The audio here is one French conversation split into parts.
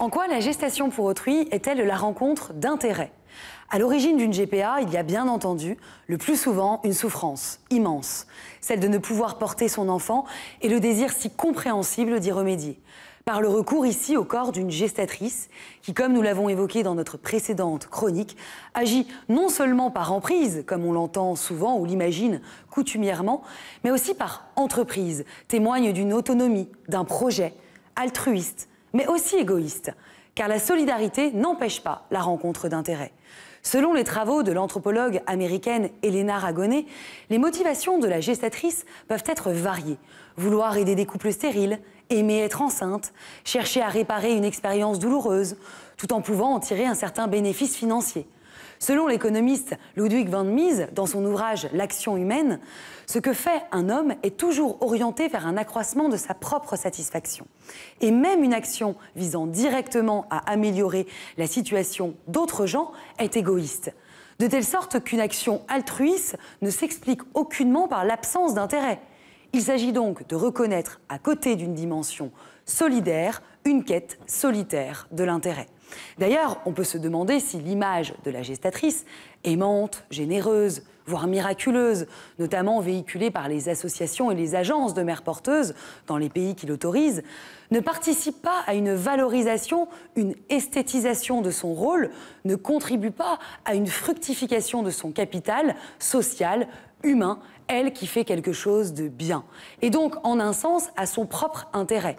En quoi la gestation pour autrui est-elle la rencontre d'intérêts? À l'origine d'une GPA, il y a bien entendu, le plus souvent, une souffrance immense, celle de ne pouvoir porter son enfant et le désir si compréhensible d'y remédier. Par le recours ici au corps d'une gestatrice qui, comme nous l'avons évoqué dans notre précédente chronique, agit non seulement par emprise, comme on l'entend souvent ou l'imagine coutumièrement, mais aussi par entreprise, témoigne d'une autonomie, d'un projet altruiste, mais aussi égoïste, car la solidarité n'empêche pas la rencontre d'intérêts. Selon les travaux de l'anthropologue américaine Helena Ragone, les motivations de la gestatrice peuvent être variées. Vouloir aider des couples stériles, aimer être enceinte, chercher à réparer une expérience douloureuse, tout en pouvant en tirer un certain bénéfice financier. Selon l'économiste Ludwig van Mises, dans son ouvrage « L'action humaine », ce que fait un homme est toujours orienté vers un accroissement de sa propre satisfaction. Et même une action visant directement à améliorer la situation d'autres gens est égoïste. De telle sorte qu'une action altruiste ne s'explique aucunement par l'absence d'intérêt. Il s'agit donc de reconnaître, à côté d'une dimension solidaire, une quête solitaire de l'intérêt. D'ailleurs, on peut se demander si l'image de la gestatrice, aimante, généreuse, voire miraculeuse, notamment véhiculée par les associations et les agences de mères porteuses dans les pays qui l'autorisent, ne participe pas à une valorisation, une esthétisation de son rôle, ne contribue pas à une fructification de son capital social, humain, elle qui fait quelque chose de bien, et donc en un sens à son propre intérêt.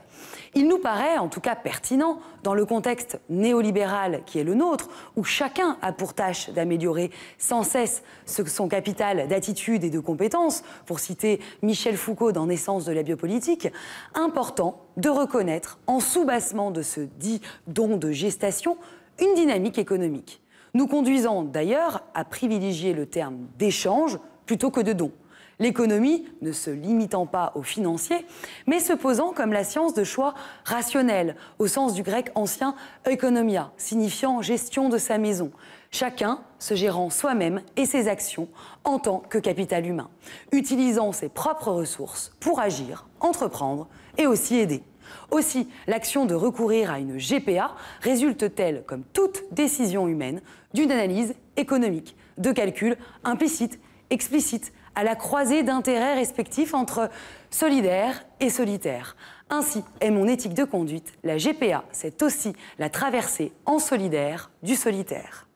Il nous paraît en tout cas pertinent, dans le contexte néolibéral qui est le nôtre, où chacun a pour tâche d'améliorer sans cesse son capital d'attitude et de compétences, pour citer Michel Foucault dans Naissance de la biopolitique, important de reconnaître, en sous-bassement de ce dit don de gestation, une dynamique économique. Nous conduisant d'ailleurs à privilégier le terme d'échange plutôt que de don. L'économie ne se limitant pas au financier, mais se posant comme la science de choix rationnel, au sens du grec ancien oikonomia, signifiant gestion de sa maison. Chacun se gérant soi-même et ses actions en tant que capital humain, utilisant ses propres ressources pour agir, entreprendre et aussi aider. Aussi, l'action de recourir à une GPA résulte-t-elle, comme toute décision humaine, d'une analyse économique, de calcul implicite, explicite, à la croisée d'intérêts respectifs entre solidaire et solitaire. Ainsi est mon éthique de conduite. La GPA, c'est aussi la traversée en solidaire du solitaire.